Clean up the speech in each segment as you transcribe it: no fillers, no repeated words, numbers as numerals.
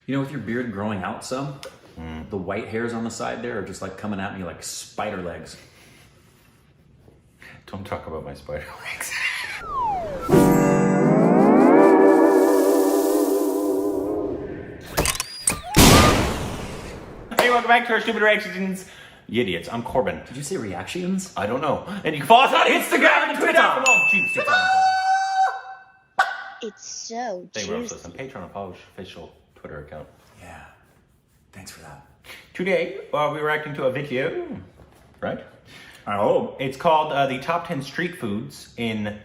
You know, with your beard growing out some, the white hairs on the side there are just like coming at me like spider legs. Don't talk about my spider legs. Hey, welcome back to our stupid reactions. You idiots, I'm Corbin. Did you say reactions? I don't know. And you can follow us on Instagram and Twitter. Come on, juice. It's so They wrote us juicy. on Patreon official Twitter account. Yeah. Thanks for that. Today, we're reacting to a video, right? Oh. It's called the top 10 street foods in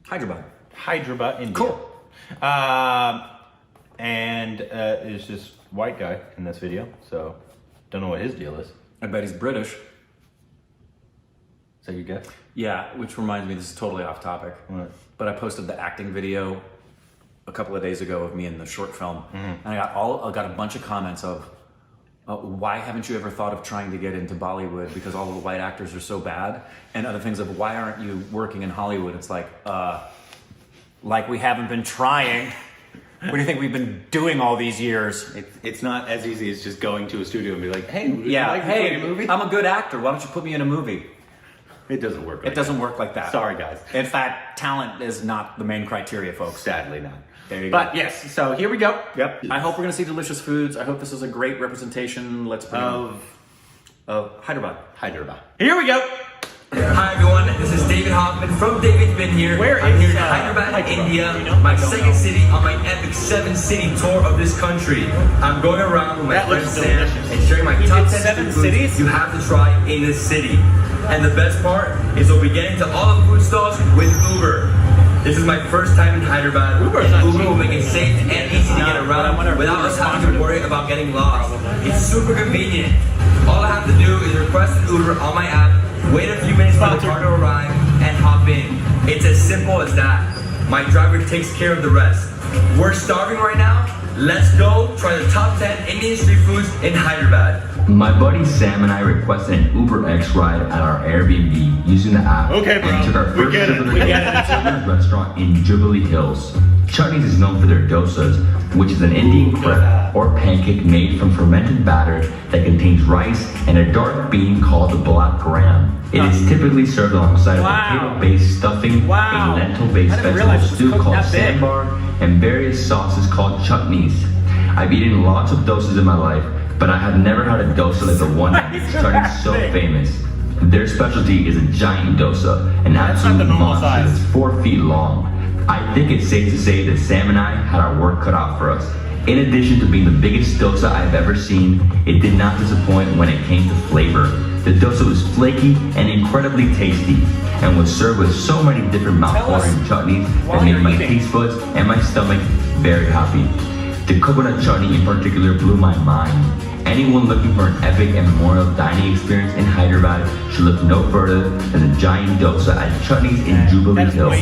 Hyderabad. Hyderabad, India. Cool. And there's this white guy in this video, so don't know what his deal is. I bet he's British. Is that your guess? Yeah, which reminds me, this is totally off topic. What? But I posted the acting video a couple of days ago of me in the short film. And I got a bunch of comments of, why haven't you ever thought of trying to get into Bollywood because all the white actors are so bad? And other things of, why aren't you working in Hollywood? It's like we haven't been trying. What do you think we've been doing all these years? It's not as easy as just going to a studio and be like, hey, would you Yeah, like to play hey, a movie? I'm a good actor. Why don't you put me in a movie? It doesn't work like It doesn't work like that. Sorry, guys. In fact, talent is not the main criteria, folks. Sadly not. There you go. But yes, so here we go. Yep. I hope we're gonna see delicious foods. I hope this is a great representation. Let's bring Of Hyderabad. Hyderabad. Here we go. Hi everyone, this is David Hoffman from David's Been Here. I'm here in Hyderabad, India, my second city on my epic 7-city tour of this country. I'm going around with my friend Sam and sharing my top 10 food foods you have to try in this city. And the best part is we'll be getting to all the food stalls with Uber. This is my first time in Hyderabad. Uber will make it safe and easy to get around without us having to worry about getting lost. It's super convenient. All I have to do is request an Uber on my app, wait a few minutes for the car to arrive, and hop in. It's as simple as that. My driver takes care of the rest. We're starving right now. Let's go try the top 10 Indian street foods in Hyderabad. My buddy Sam and I requested an Uber X ride at our Airbnb using the app and took our first trip to the Chinese restaurant in Jubilee Hills. Chutneys is known for their dosas, which is an Indian crepe or pancake made from fermented batter that contains rice and a dark bean called the black gram. It is typically served alongside a potato-based stuffing, a lentil-based vegetable stew called sambar, and various sauces called chutneys. I've eaten lots of dosas in my life, but I have never had a dosa like the one that is starting so famous. Their specialty is a giant dosa, an absolute monster that's 4 feet long. I think it's safe to say that Sam and I had our work cut out for us. In addition to being the biggest dosa I've ever seen, it did not disappoint when it came to flavor. The dosa was flaky and incredibly tasty, and was served with so many different mouth-watering chutneys that made my taste buds and my stomach very happy. The coconut chutney in particular blew my mind. Anyone looking for an epic and memorial dining experience in Hyderabad should look no further than the giant dosa at Chutneys in Jubilee Hills.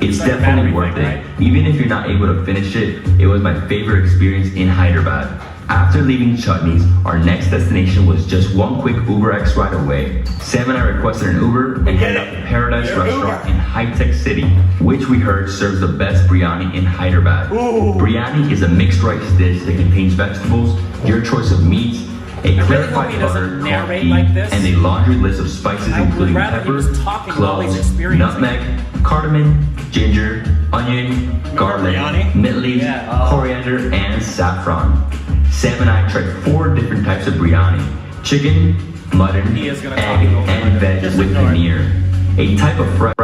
It's definitely worth it. Even if you're not able to finish it, it was my favorite experience in Hyderabad. After leaving Chutneys, our next destination was just one quick Uber X ride away. Sam and I requested an Uber and headed up to Paradise Restaurant in High-Tech City, which we heard serves the best biryani in Hyderabad. Biryani is a mixed rice dish that contains vegetables, your choice of meats, a clarified butter called ghee, and a laundry list of spices including pepper, cloves, nutmeg, cardamom, ginger, onion, garlic, mint leaves, coriander, and saffron. Sam and I tried 4 different types of biryani: chicken, mutton, egg, and veg with paneer. A type of fresh,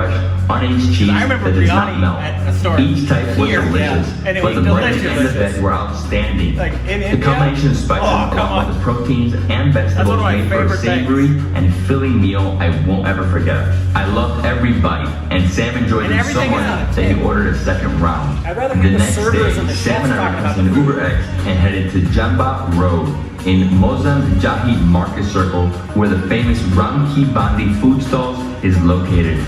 unaged cheese that does not melt. Each type was delicious, but the bread and the veg were outstanding. The combination of spices along with the proteins and vegetables made for a savory and filling meal I won't ever forget. I loved every bite, and Sam enjoyed it so much that he ordered a second round. The next day, Sam and I requested an Uber X and headed to Jamba Road in Mozam Jahi Market Circle, where the famous Ram Ki Bandi food stalls is located.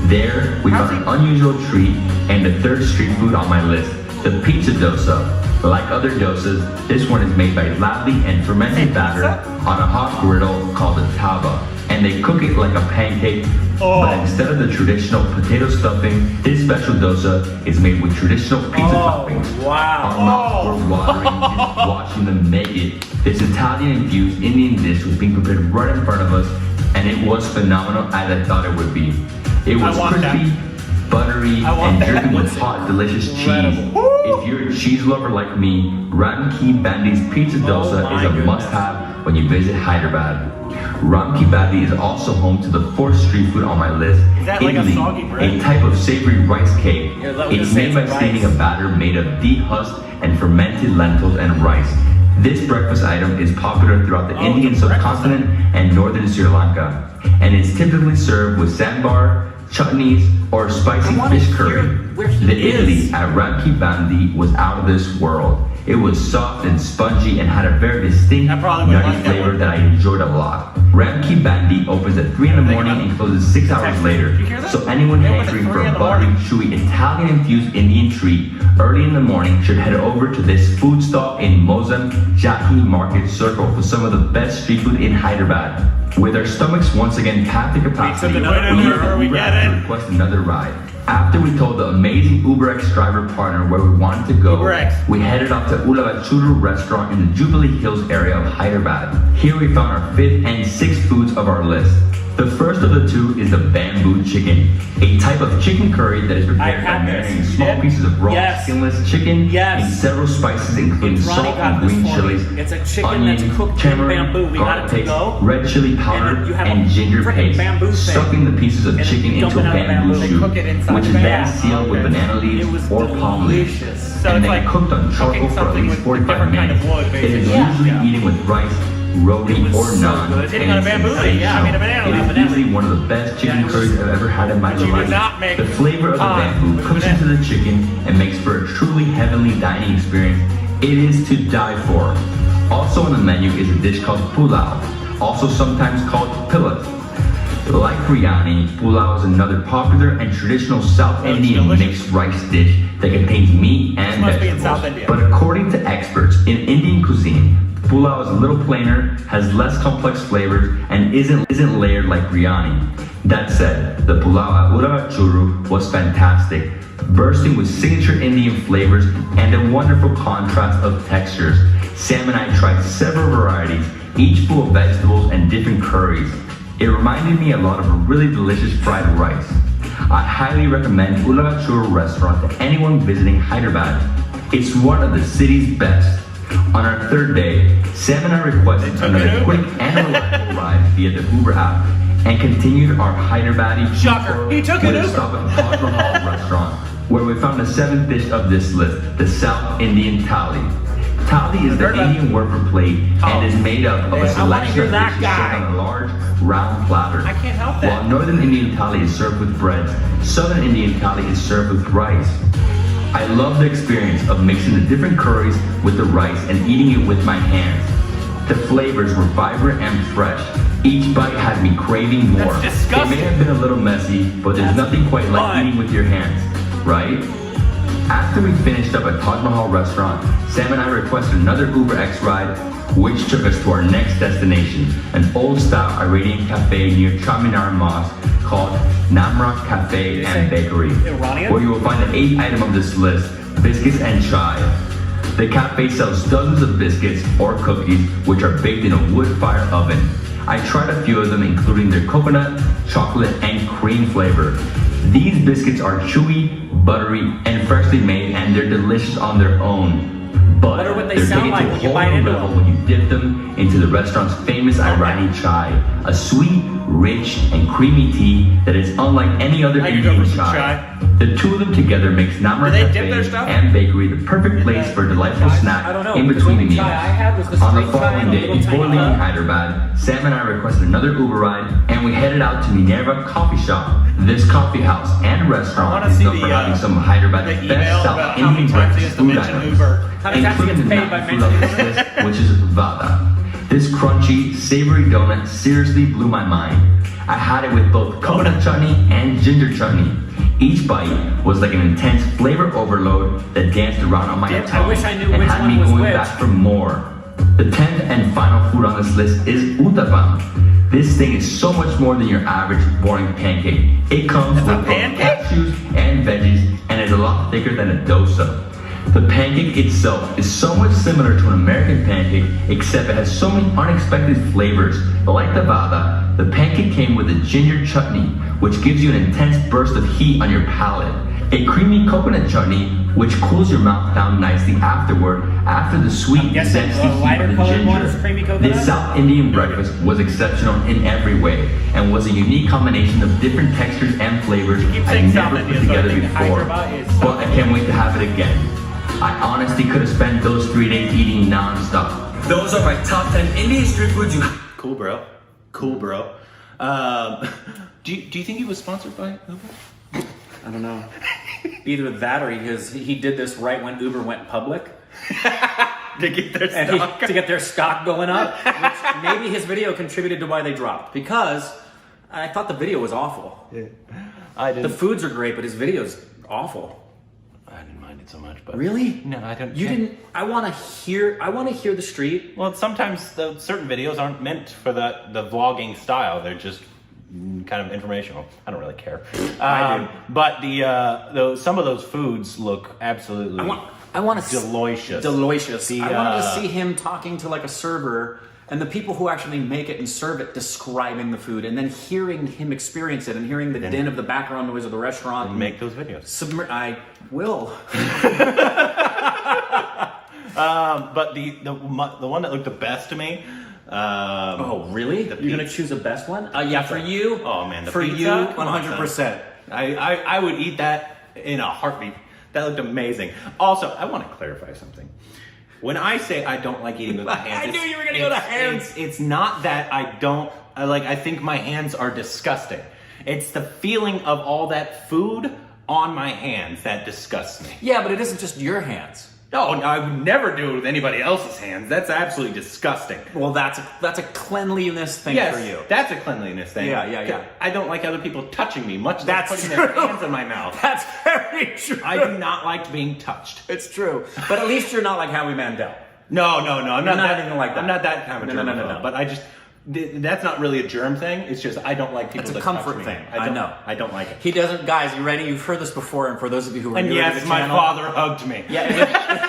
There, we found an unusual treat and the third street food on my list, the pizza dosa. Like other dosas, this one is made by lathe and fermented batter on a hot griddle called a tava, and and they cook it like a pancake. But instead of the traditional potato stuffing, this special dosa is made with traditional pizza toppings. Wow. Our mouths were watering just watching them make it. This Italian-infused Indian dish was being prepared right in front of us, and it was phenomenal as I thought it would be. It was crispy, buttery, and dripping with hot, delicious cheese. If you're a cheese lover like me, Ram Ki Bandi's pizza dosa is a must-have when you visit Hyderabad. Ram Ki Bandi is also home to the fourth street food on my list, idli, a type of savory rice cake. It's made by steaming a batter made of dehusked and fermented lentils and rice. This breakfast item is popular throughout the Indian subcontinent and northern Sri Lanka, and it's typically served with sambar, chutneys, or spicy fish curry. The idli at Ram Ki Bandi was out of this world. It was soft and spongy and had a very distinct nutty flavor that I enjoyed a lot. Ram Ki Bandi opens at 3 in the morning and closes 6 hours later. So anyone hankering for a buttery, chewy, Italian-infused Indian treat early in the morning should head over to this food stall in Mozam Jati Market Circle for some of the best street food in Hyderabad. With our stomachs once again packed to capacity, we had to request another ride. After we told the amazing UberX driver partner where we wanted to go, we headed off to Ulavachuru restaurant in the Jubilee Hills area of Hyderabad. Here we found our 5th and 6th foods of our list. The first of the two is the bamboo chicken, a type of chicken curry that is prepared by marinating small pieces of raw, skinless chicken in several spices including salt and green chilies, onion, turmeric, garlic paste, red chili powder, and ginger paste, stuffing the pieces of chicken into a bamboo shoot, which is then sealed with banana leaves or palm leaves, and then cooked on charcoal for at least 45 minutes. It is usually eaten with rice, roti, or naan, and it's sensational. It is easily one of the best chicken curries I've ever had in my life. The flavor of the bamboo cooks into the chicken and makes for a truly heavenly dining experience. It is to die for. Also on the menu is a dish called pulao, also sometimes called pilaf. Like biryani, pulao is another popular and traditional South Indian mixed rice dish that contains meat and vegetables. But according to experts in Indian cuisine, pulao is a little plainer, has less complex flavors, and isn't layered like biryani. That said, the pulao at Ulavachuru was fantastic, bursting with signature Indian flavors and a wonderful contrast of textures. Sam and I tried several varieties, each full of vegetables and different curries. It reminded me a lot of a really delicious fried rice. I highly recommend Ulavachuru restaurant to anyone visiting Hyderabad. It's one of the city's best. On our 3rd day, Sam and I requested another quick and reliable ride via the Uber app and continued our Hyderabadi tour with a stop at Taj Mahal restaurant, where we found the 7th dish of this list, the South Indian Thali. Thali is the Indian word for plate and is made up of a selection of dishes served on a large, round platter. While Northern Indian Thali is served with breads, Southern Indian Thali is served with rice. I love the experience of mixing the different curries with the rice and eating it with my hands. The flavors were vibrant and fresh. Each bite had me craving more. It may have been a little messy, but there's nothing quite like eating with your hands, right? After we finished up at Taj Mahal restaurant, Sam and I requested another UberX ride, which took us to our next destination, an old-style Iranian cafe near Charminar Mosque called Namrak Cafe and Bakery, where you will find the 8th item of this list, biscuits and chai. The cafe sells dozens of biscuits or cookies which are baked in a wood-fire oven. I tried a few of them, including their coconut, chocolate, and cream flavor. These biscuits are chewy, buttery, and freshly made, and they're delicious on their own. But they're taken to a whole new level when you dip them into the restaurant's famous Irani chai, a sweet, rich, and creamy tea that is unlike any other Indian chai. The two of them together makes Namra Cafe and Bakery the perfect place for a delightful snack in between meals. On the following day, before leaving Hyderabad, Sam and I requested another Uber ride, and we headed out to Minerva Coffee Shop. This coffee house and restaurant is known for having some of Hyderabad's best South Indian breakfast food items, including the number food on this list, which is Vada. This crunchy, savory donut seriously blew my mind. I had it with both coconut chutney and ginger chutney. Each bite was like an intense flavor overload that danced around on my tongue and had me going back for more. The 10th and final food on this list is uttapam. This thing is so much more than your average boring pancake. It comes with both cashews and veggies and is a lot thicker than a dosa. The pancake itself is so much similar to an American pancake, except it has so many unexpected flavors. Like the vada, the pancake came with a ginger chutney, which gives you an intense burst of heat on your palate. A creamy coconut chutney, which cools your mouth down nicely afterward, after the sweet, zesty heat of the ginger. This South Indian breakfast was exceptional in every way, and was a unique combination of different textures and flavors I'd never put together before. But I can't wait to have it again. I honestly could have spent those 3 days eating non-stop. Those are my top 10 Indian street foods you... Cool, bro. Cool, bro. Do you think he was sponsored by Uber? I don't know. Either that or he did this right when Uber went public. To get their stock. To get their stock going up. Which maybe his video contributed to why they dropped. Because I thought the video was awful. Yeah. I didn't. The foods are great, but his video's awful. I didn't mind it so much, but really? No, I don't. You didn't. I want to hear the street. Well, sometimes certain videos aren't meant for the vlogging style. They're just kind of informational. I don't really care. I do. But some of those foods look absolutely. I want to delicious. Delicious. I wanted to see him talking to like a server. And the people who actually make it and serve it describing the food, and then hearing him experience it, and hearing the din of the background noise of the restaurant. And make those videos. I will. But the one that looked the best to me. Oh, really? You're gonna choose the best one? Yeah, for you. Oh man, for pizza? you, 100%. I would eat that in a heartbeat. That looked amazing. Also, I want to clarify something. When I say I don't like eating with my hands, I knew you were going to go to hands. It's not that I don't, I think my hands are disgusting. It's the feeling of all that food on my hands that disgusts me. Yeah, but it isn't just your hands. No, I would never do it with anybody else's hands. That's absolutely disgusting. Well, that's a cleanliness thing for you. That's a cleanliness thing. Yeah. I don't like other people touching me, much less putting their hands in my mouth. That's very true. I do not like being touched. It's true. But at least you're not like Howie Mandel. No. I'm not anything like that. I'm not that kind of germ. No. But I just, that's not really a germ thing. It's just I don't like people It's a to comfort touch me. thing. I know. I don't like it. He doesn't, guys, you ready? You've heard this before, and for those of you who are and newer yes, to the my channel. father hugged me. Yeah,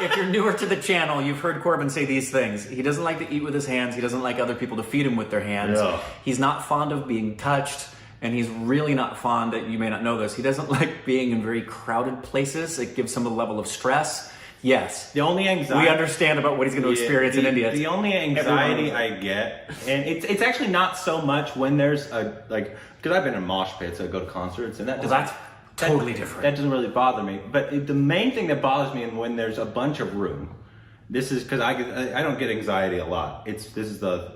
if you're newer to the channel, you've heard Corbin say these things. He doesn't like to eat with his hands. He doesn't like other people to feed him with their hands. Yeah. He's not fond of being touched. And he's really not fond, you may not know this, he doesn't like being in very crowded places. It gives him a level of stress. Yes. The only anxiety... We understand about what he's going to experience in India. The only anxiety I get, and it's actually not so much when there's because I've been in mosh pits, I go to concerts, and that's totally different. That doesn't really bother me. But the main thing that bothers me is when there's a bunch of room. This is because I don't get anxiety a lot.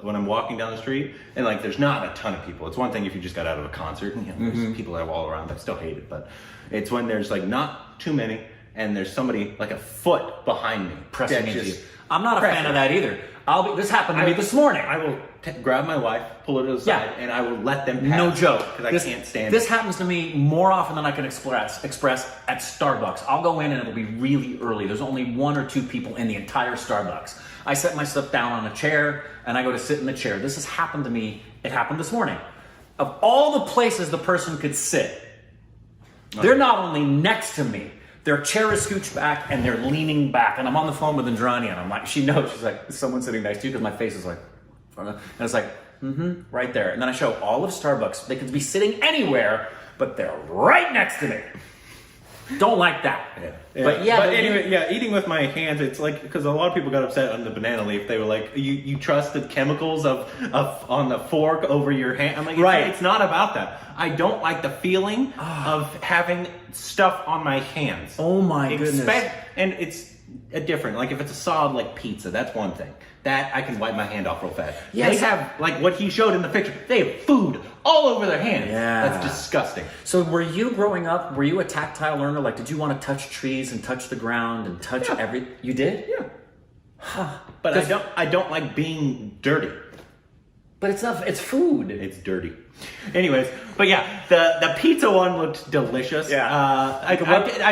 When I'm walking down the street and there's not a ton of people. It's one thing if you just got out of a concert and there's people that are all around. I still hate it, but it's when there's not too many and there's somebody a foot behind me pressing into you. I'm not a fan of that either. This happened to me this morning. I will grab my wife, pull her to the side, and I will let them pass. No joke. Because I can't stand This happens to me more often than I can express at Starbucks. I'll go in and it'll be really early. There's only 1 or 2 people in the entire Starbucks. I set myself down on a chair and I go to sit in the chair. This has happened to me. It happened this morning. Of all the places the person could sit, they're not only next to me, their chair is scooched back and they're leaning back. And I'm on the phone with Indrani and I'm like, she knows. She's like, is someone sitting next to you? Because my face is and it's like, right there. And then I show all of Starbucks. They could be sitting anywhere, but they're right next to me. Don't like that. Yeah. But anyway, eating with my hands, it's because a lot of people got upset on the banana leaf. They were like, you trust the chemicals of on the fork over your hand. I'm like, it's not about that. I don't like the feeling of having stuff on my hands. Oh my goodness. And it's a different, if it's a solid pizza, that's one thing. That I can wipe my hand off real fast. Yes. They have, what he showed in the picture, they have food all over their hands. Yeah. That's disgusting. So were you growing up, were you a tactile learner? Did you want to touch trees and touch the ground and touch everything? You did? Yeah. But I don't like being dirty. But it's not. It's food. It's dirty. Anyways, but yeah, the pizza one looked delicious. Yeah. I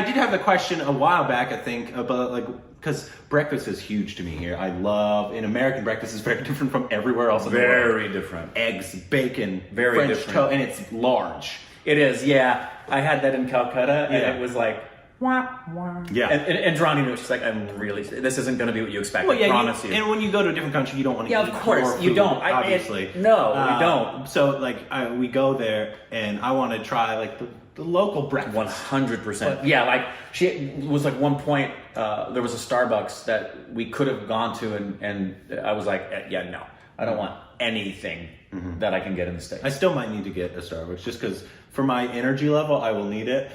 did have the question a while back, I think, about like, because breakfast is huge to me here. In American breakfast is very different from everywhere else in the world. Very different. Eggs, bacon, Very French different. toast, and it's large. It is. Yeah. I had that in Calcutta, and it was like. Wah, wah. Yeah. And Ronnie knew, she's like, this isn't going to be what you expect. Well, yeah, I promise you. And when you go to a different country, you don't want to eat of course, more you food, don't. Obviously. We don't. So, like, we go there, and I want to try, like, the local breakfast. 100%. Yeah, like, she was like one point, there was a Starbucks that we could have gone to, and I was like, yeah, no. I don't want anything that I can get in the States. I still might need to get a Starbucks, just because for my energy level, I will need it.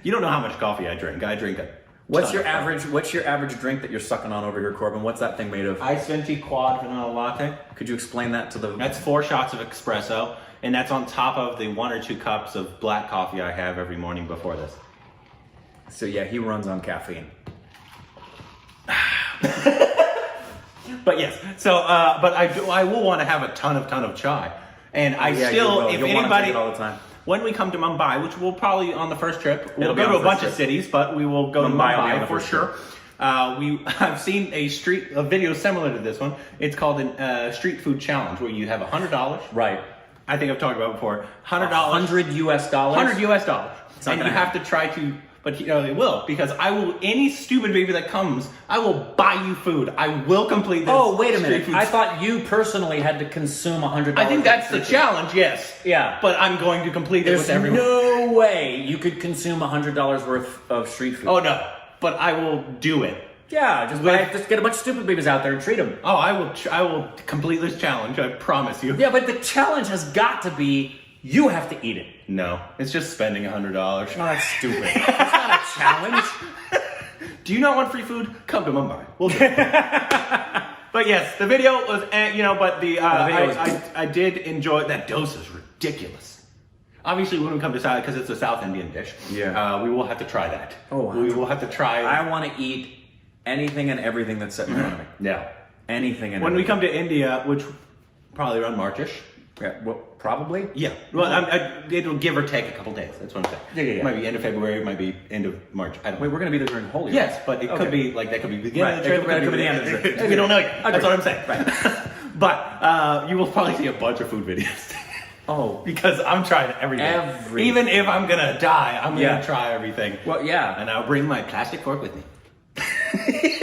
You don't know how much coffee I drink. I drink a What's ton your of coffee. What's your average drink that you're sucking on over here, Corbin? What's that thing made of? Iced venti quad vanilla latte. Could you explain that to the... That's 4 shots of espresso, and that's on top of the 1 or 2 cups of black coffee I have every morning before this. So yeah, he runs on caffeine. But yes, so but I will want to have a ton of chai, and I Yeah, still, you will. if You'll wanna anybody, drink it all the time. when we come to Mumbai, which we'll probably on the first trip, we'll It'll be go on to a the bunch first of trip. cities, but we will go to Mumbai will be on Mumbai the for first sure. I've seen a video similar to this one. It's called a street food challenge, where you have $100. Right. I think I've talked about it before. $100. $100 US. $100 US. not And you gonna have to try to, but you know they will, because I will, any stupid baby that comes, I will buy you food. I will complete this. Oh, wait a street minute. food I thought you personally had to consume $100. I think that's the challenge, yes. Yeah. But I'm going to complete it There's with everyone. no way you could consume $100 worth of street food. Oh no, but I will do it. Yeah, just get a bunch of stupid babies out there and treat them. Oh, I will complete this challenge, I promise you. Yeah, but the challenge has got to be you have to eat it. No, it's just spending $100. Oh, that's stupid. That's not a challenge. Do you not want free food? Come to Mumbai. We'll do it. But yes, the video was, but the video was- I did enjoy that. Dose is ridiculous. Obviously, when we come to South, because it's a South Indian dish, we will have to try that. Oh, we will have to try. I want to eat anything and everything that's set in front of me. Yeah. Anything and When we everything. come to India, which probably around Marchish. Yeah, well, probably. Yeah. Well, it'll give or take a couple days. That's what I'm saying. Yeah. It might be end of February. It might be end of March. I don't know. Wait, we're going to be there during Holy Week. Yes, but it could be like that. Could be the beginning of the Right, trip. it could be the end of the trip. We don't know yet. That's Agreed. what I'm saying. Right. But you will probably see a bunch of food videos. Oh. Because I'm trying everything. Everything. Even if I'm gonna die, I'm Yeah. gonna try everything. Well, yeah. And I'll bring my plastic fork with me.